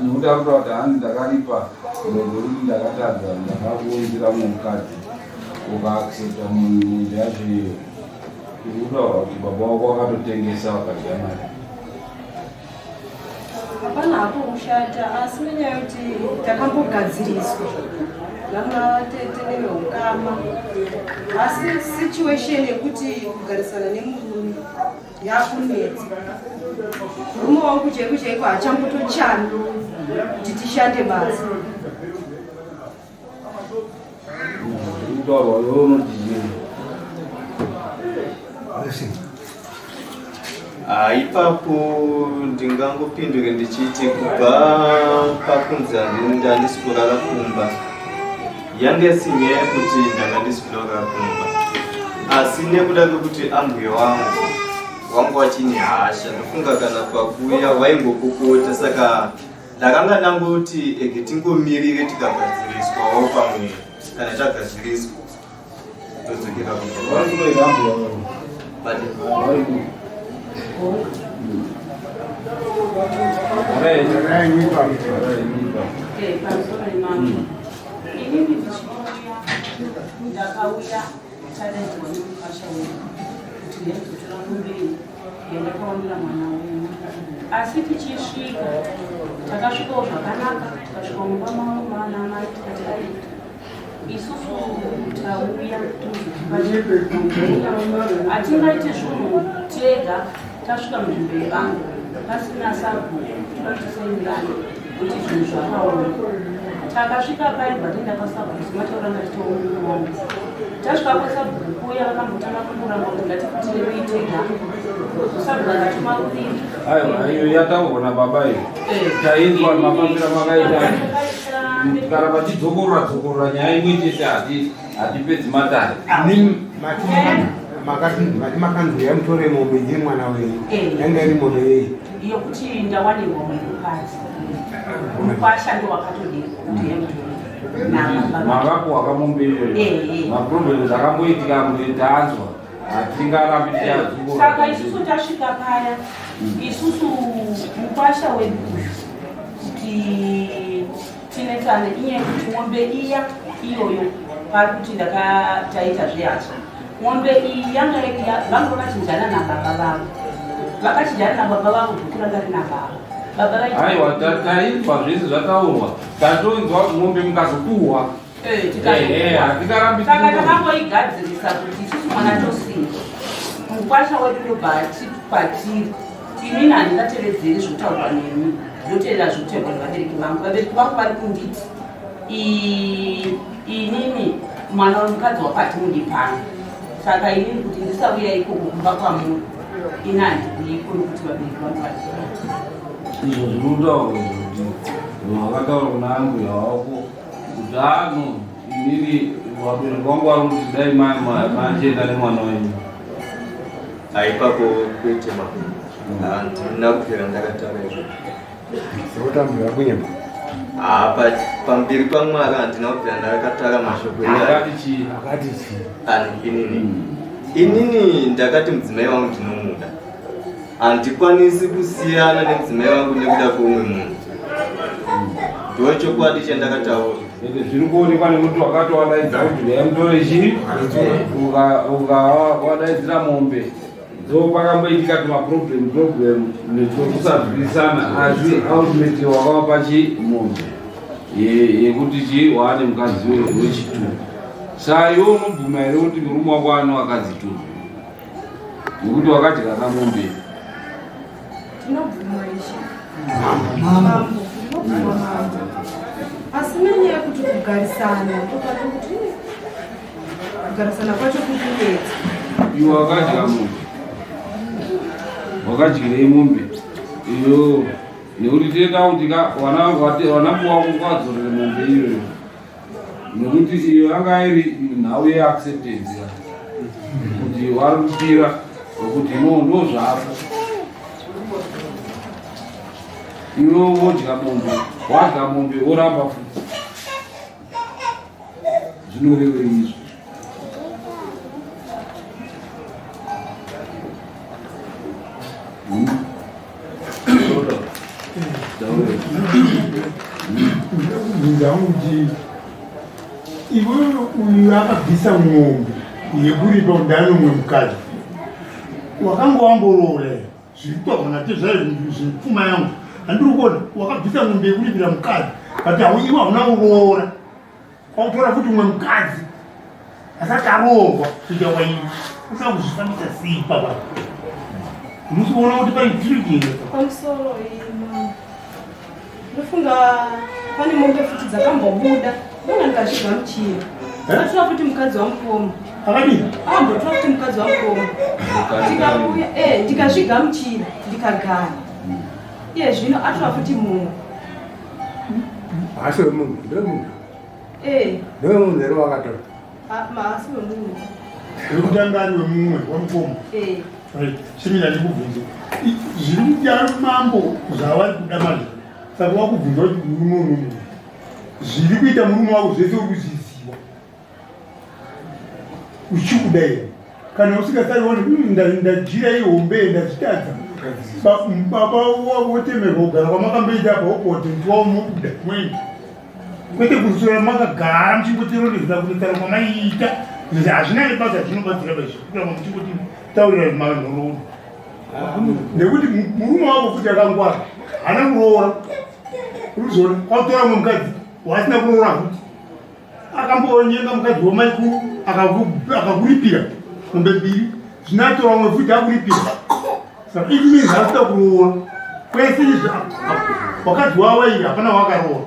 Nuda kuda handi ndakaripa ndori ndakatadza ndakakuunzira mukati ukaaccepta munhu yazve kutaura kuti baba wako wakatotengesa wakadya mari. Hapana hapo ushata asi nenyaya yekuti takambogadziriswa vamwe tene ukama asi situation yekuti kugarisana nemurume yakunetsa. Murume wangu chaipo chaipo hachambotochani kuti tishande basa. Kutaurwa iwe unodini? Ipapo ndingangopindure ndichiti kubva pakunzi handisi kurara kumba yange sinyaya kuti ndanga ndisi kurara kumba, asi nekuda kwekuti ambuye wangu wachini hasha ndofunga kana pakuya waingokokota, saka ndakanga ndangoti ege tingomirire tikagadziriswawo pamwe kana tagadziriswa todzokera asi tichisvika takasvikawo zvakanaka, tikasvika mumba mana mai tikati isusu tauya hatingaiti zvinhu tega tasvika munzvimbo yevangu pasina sabhuku tatisaingana kuti zvinhu zvakaoma. Takasvika paibva tenda pasabhuku zimataura ngatitoomumombe tasvika pasabhuku kuya vakambotanga kumuramba kuti ngatifutirei tega sabhuku akatimakurini ayo yataurwa nababa iyo tainzwa mafambira makaita kana vachidzokorora nyaya imwe chete hatipedzi matare makanzi yamutore mombe dzemwana wenyu yanga iri mombe yei yokuti ndawanirwa mukadzi mukwashando wakatodii makapuhwa kamombeyo maproblemu zvakamboitika kuti taanzwa hatingarambi tiyazuo. Saka isusu tasvika paya isusu mukwasha wedu kuti tinetsane iye kuti mombe iya iyoyo pari kuti ndakataita zvehacha mombe iyi yanga vangu vakachinjana nababa vavo vakachinjana nababa vavo zvokuranga rinababa aiwa tainzwa zvese zvataurwa tatonzwa mombe mukazopuhwa saka takangoigadzirisa kuti isusu mwana tosinga mukwasha wedu ndobva patiri inini handingatevedzeri zvotaurwa nemi ndotevera zvokuteurwa nevabereki vangu. Vabereki vangu vari kunditi inini mwana wemukadzi wapati mundipana, saka inini kuti ndisauya ikoko kumba kwamuri ini handikuiko nokuti vabereki vangu vari kurati izvo zvinotaurwa kuti wakataura kuna ambuya wako kuti ano inini vabereki vangu vari kuti dai machienda nemwana wenyu. Ipapo kuite handina kupera ndakataura izvo zvotambuya kunyama pamberi pamwari handina kupera ndakataura mashoko akati inini ndakati mudzimai wangu ndinomuda, handikwanisi kusiyana nemudzimai wangu nekuda kweumwe munhu. Ndochokwadi chandakataura. Zviri kuonekwa nekuti wakatowadaidza kuti yaimutore chii ukawadaidzira mombe ndopakamboitika tumaproblemu nekusabvisana, asi ultimately wakavapa mombe yekuti chii waane mukadzi wechitumbu. Saka iwe unobvuma here kuti murume wako ane wakadzitumbu nekuti wakadya kamombe? Tinobvuma ichi asi nenyaya yekuti kugarisana tokato kuti kugarisana kwacho kukunetsa. Iwe wakadya mombe, wakadyirei mombe? iyo nekuti tenda kuti wanapuwa kukadzorere mombe iyoyo nekuti iyo yanga iri nhau yeacceptance kuti wari kupira wekuti ndo zvapo iwe wodya mombe wadya mombe woramba futi zvinoreve izvo ndingamuti iwewe uyu akabvisa mwombe yekuripa udano mwemukadzi wakanga wamboroora zviri kutogona zvepfuma yangu handiri kuona wakabvisa mwombe yekuripira mukadzi but iwe hauna kuroora kwakutora kuti umwe mukadzi asati aroorwa kuita waini usina kuzvifambisa sei papa unochiona kuti paitirikiine pamusoro ino ndofunga pane mombe futi dzakambobuda ndona ndikazvigamuchira ndatora futi mukadzi wamukoma akadini ndotora futi mukadzi wamukoma ndikauya ndikazvigamuchira ndikagara iye zvino atora futi mumwe asi wemunhu ndewemunhu ere wakatora maasi wemunhu ekutanga ari wemumwe wamukoma chimira ndikubvunze zviri kudyara mambo zvavari kuda mazvo saka wakubvunza kuti murume unomu zviri kuita murume wako zvese uri kuzviziva uchikudai kana usingasarioni ndajira ihombe ndazvitadza baba wotemerwa kugara kwamakamboita apa wokote ndiwamubuda mweni kwete kusora makagara muchingoteerondedzera kunetsara kwamaiita kuti hazvina nebasa zvinobatsira bazvikura muchingoti taurira manhoroni nekuti murume wako kuti akangwara hana kuroora urizona kwakutora umwe mukadzi wasina kuroora kuti akambonyenga mukadzi wamaikuru akakuripira mombe mbiri zvinatora umwe futi akuripira saka it means hasina kuroora kwese izvi wakadzi wawairi hapana wakaroora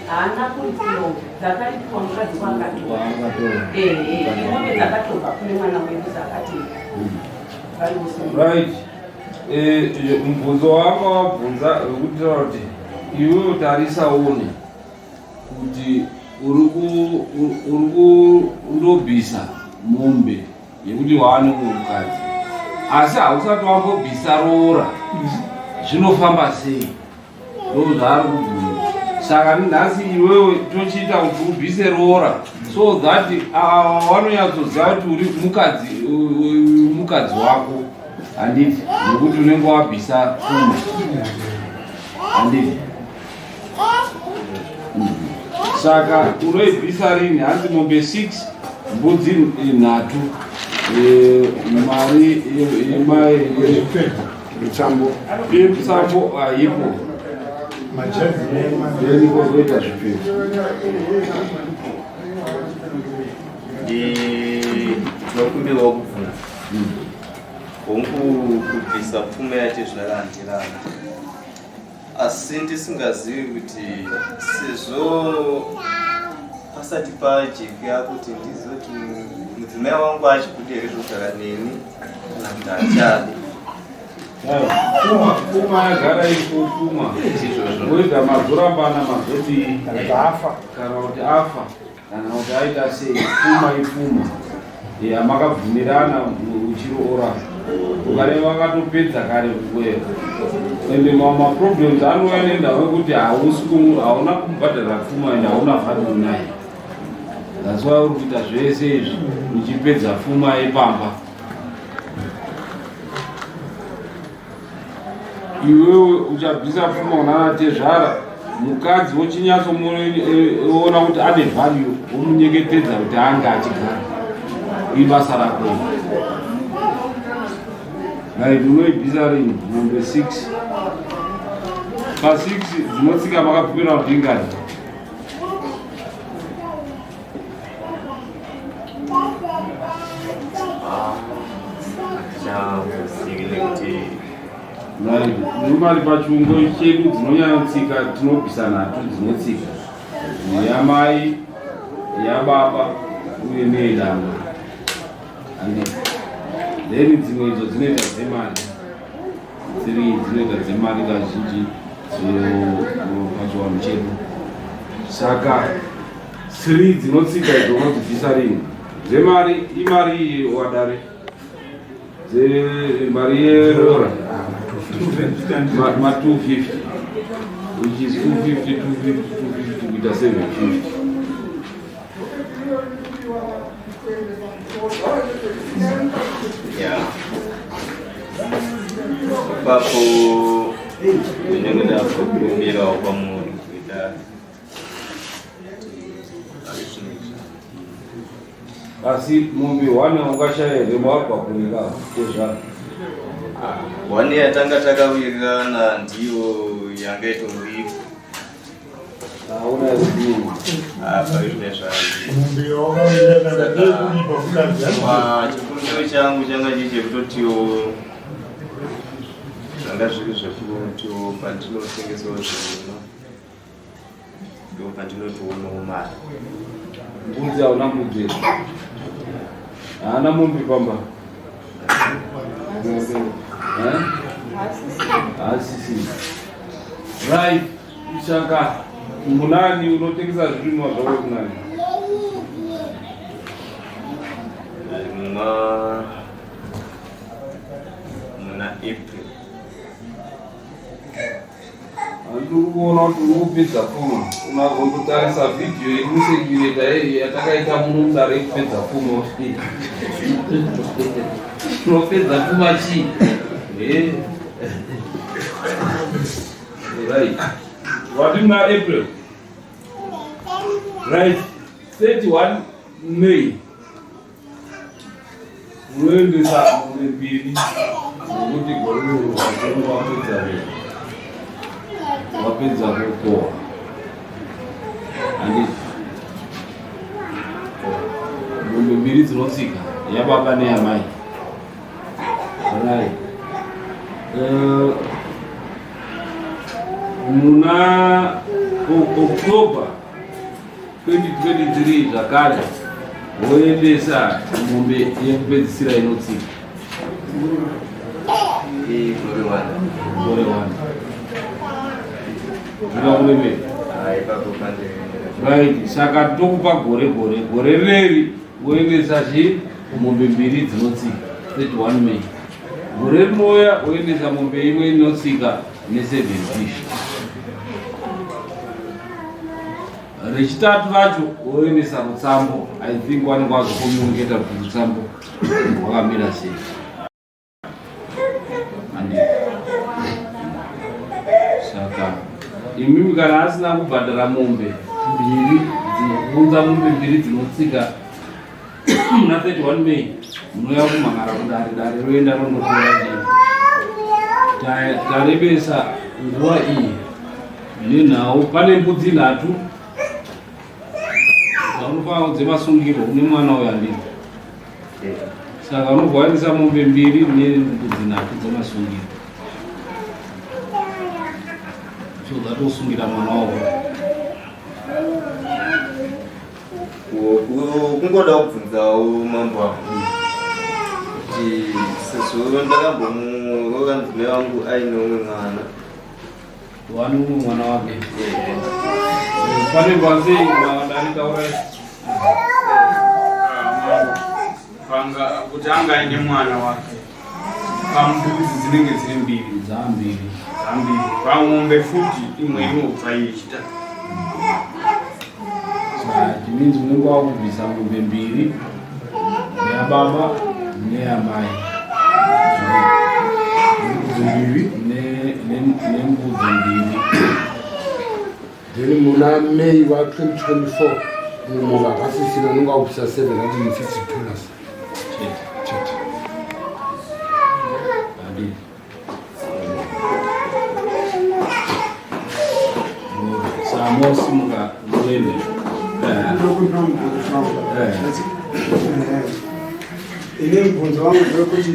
haana kuripiro dzakaitwa mukadzi wakatora imombe dzakatorwa kune mwana wedu zakati right mubvunzo wako wabvunza wekutira kuti iwe utarisaone kuti uri kundobvisa mombe yekuti waane mukadzi asi hausati wambobvisa roora zvinofamba sei ndo zvaari kubvunza saka nhasi iwewe tochiita kuti ubvise roora so that wanonyatsoziva kuti uri mukadzi wako handiti nekuti unenge wabvisa pfuma handiti saka unoibvisa rini hanzi mombe 6 mbudzi 3 mari yemutsambo haipo nikozoita zvipfeko ndinokumbirawo kubvunza hongu kubvisa pfuma yacho zvakahandirana asi ndisingazivi kuti sezvo pasati pajeka kuti ndizoti mudzimai wangu achikudere kugara neni kana kuti achade pfuma yagara ikopfuma oita mazorambana mazoti kana kuti afa kana kuti aita sei pfuma ipfuma makabvumirana uchiroora ukareva vakatopedza kare kuwera ende maproblems anouya nendawe kuti hauna kubhadhara pfuma ende hauna value naye that's why uri kuita zvese izvi uchipedza pfuma yepamba iwewe uchabvisa pfuma unanatezvara mukadzi wochinyatsoona kuti ane value womunyengetedza kuti ange achigara ibasa rako right unoibvisa rini mombe 6 pa6 dzinotsika makapfumira kudingani nomari pachungo chedu dzinonyanyotsika tinobvisa 3 dzinotsika yamai yababa uye neyedama then dzimwe idzo dzinoita dzemari dzinoita dzemari kazhinji pachiwanhu chedu. Saka 3 dzinotsika idzo unodzidzisa rini? Dzemari imari wadare mari yerora ma 250 which is 250 kuita 750. Yeah. Papo menengeda kukumbira kwa munhu kuita asi mombe wane ungashaya remwapa kunika kozva wane yatanga takawirirana ndiyo yanga itongipo auna zvinhu apa izvezva mombe wakawirirana ndekulipa kudadzana chikumbiro changu changa chichekutotiwo zvanga zviri zvekutotiwo pandinotengesawo zvinhu ndo pandinotoonawo mari. mbudzi hauna mbudzi haana mombe pamba hasisi right. Saka munani unotengesa zvirimwa zvako kunani? Muna April. Andiri kuona kuti uri kupedza pfumo. Unagondotarisa vhidhiyo yemusekireta yatakaita muno mudare yekupedza pfumo. Unopedza pfumo chii? Right. What in April? Right. 31 May. Unoendesa mune mbiri nokuti gororo wapedza kukohwa andi mombe mbiri dzinotsika yababa neyamai. Right. Muna October 2023 zvakare woendesa mombe yekupedzisira inotsika gore 1 zvikakuremera. Right. Saka tokupa gore reri woendesa mombe mbiri dzinotsika 31 May. Gore rinouya woendesa mombe imwe inotsika ne 7 fish. Rechitatu racho woendesa rutsambo. I think wanenge wazokomuniketa kuti rutsambo rwakamira sei. Saka imimi kana asina kubhadhara mombe mbiri dzinounza mombe mbiri dzinotsika muna 31 May munouya kumhangara kudare roenda ronotora tarebesa nguva iyi nenhau. Pane mbudzi 3 dzaunofanira kudzemasungiro une mwana uyo andini. Saka unogwanisa mombe 2 nembudzi 3 dzemasungiro zatosungira mwana wako. Kungoda kubvunzawo mambo ako kuti sezvo ndakambomuroora mudzimai wangu aine umwe mwana. Wani umwe mwana wake pane ngwazei mwadarikaura panga kuti anga aine mwana wake pambudzi dzinenge dziri mbiri dzambiri pamombe futi imwe inobva ichita chiminzi unenge wakubvisa mombe 2 neyababa neyamai nembudzi 2. Then muna May wa 2024 munhu akasisina unenge wakubvisa 750 dollars. Samosimuka uende ine mubvunzo wangu ndewekuti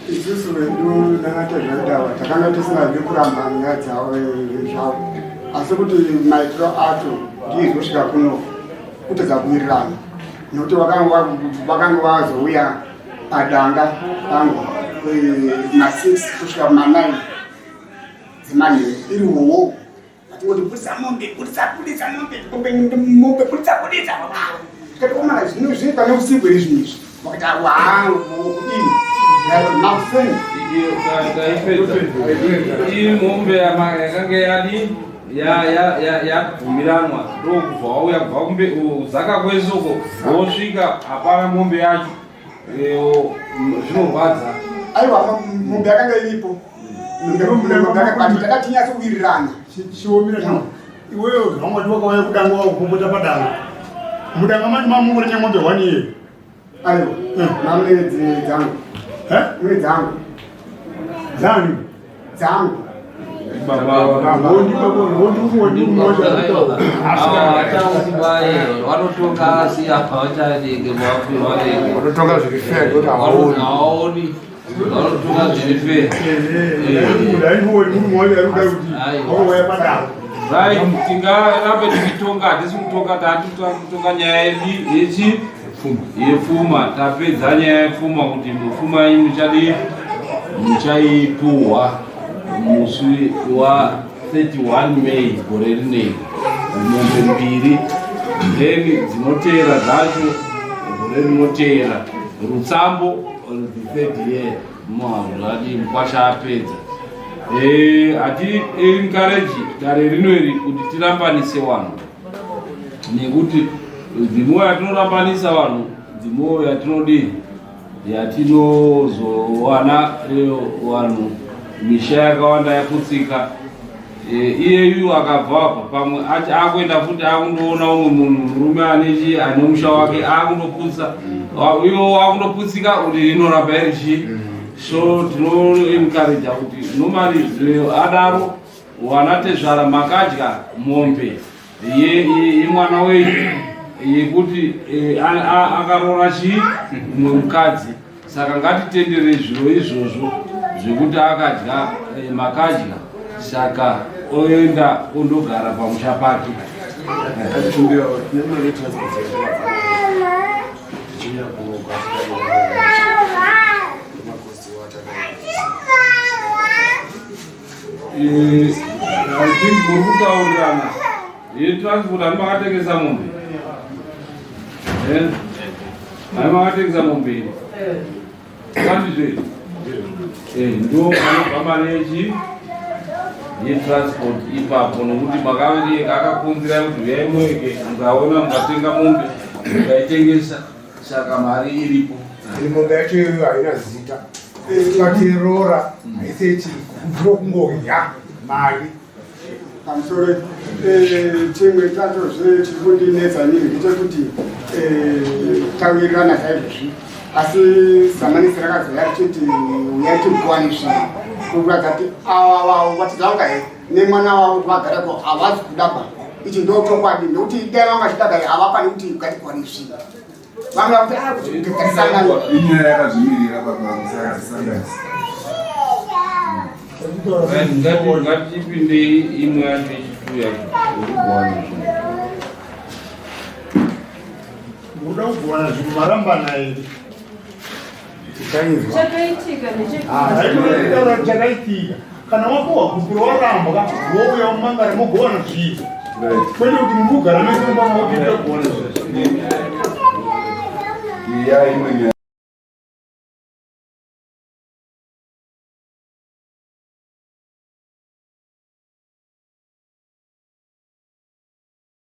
isusu vedu nanatezvedawa takanga tisingazvi kuramba nyaya dzavo zvavo, asi kuti maitiro acho ndiizosvika kuno kutedza kuwirirana, nokuti vakanga vazouya padanga pangu ma6 kusvika ma9 dzimani iri wowo atingoti putisa mombe mombe putisa katikomana zvino zviri pane usiku iri zvinhu izvi wakati kudini mafuni iyi mombe yakanga yadi yabvumiranwa ndokubva wauya kubva kumbe zaka kwesoko wosvika hapana mombe yacho zvinorwadza. Aiwa mombe yakanga iripo takatinyatso kuwirirana chiomira zvino iweyo zvamwati wakauya kudanga wakupopota padanga mudanga mati mamungure nyamombe 1 year. Aiwa mamune dzimwe dzangu dzangu vanotonga siapa vachadenge vanotonga zviri fair kuti haoni vanotonga zviri fair. Right, tingarambe tichitonga hatisi kutonga tatitonga nyaya yechi yepfuma. Tapedza nyaya yepfuma kuti pfuma imi muchaipuhwa musi wa 31 May gore rineri mombe 2 then dzinotera dzacho gore rinotera rutsambo the 3rd year mwazvati mukwasha apedza. Hati encourage dare rinoiri kuti tirambanise vanhu nekuti dzimo yatinorambanisa vanhu dzimo yatinodii yatinozowana vanhu misha yakawanda yaputsika. Iyeyu akabva apa pamwe akuenda futi akundoona umwe munhu murume ane musha wake akundoputsa iwo akundoputsika kuti rinoramba iri so tinoencourage kuti normally adaro wanatezvara makadya mombe yemwana wenyu yekuti akarora mumwe mukadzi. Saka ngatitendere zviro izvozvo zvekuti akadya makadya saka oenda kundogara pamusha pake. Muri kutaurirana yetransport ani makatengesa mombe ani makatengesa mombe kandizve ndo anobva manechi yetransport ipapo nokuti makavenge akakunzira kuti vyaimweke mukaona mukatenga mombe mukaitengesa saka mari iripo. Mombe yacho iyoyo haina zita tikatirora haiseti kungoya mari pamusoro chimwe chatozve chiri kundinetsa nyiri ndechekuti tawirirana chaizvozvi asi zamanisi rakazoya richiti uyai tikuwanisvira kukuradza kuti ava vatidzaunga here nemwana wavo vagarako havazi kudaba. Ichi ndo chokwadi nekuti dai vanga chidaba havakani kuti ngatikuwanisvira vanga kuti garisangana inyaya yakazvimirira pakusangana ngatipindei imwe yacho ichituya urikuwana muda kugovana zvinhu marambana here chakaitika nechekutaura chakaitika kana wapuhwa gupuro warambwa wouya umangare mogovana zviro kwete kuti mugara mese mubamaotiita kugovana zviro.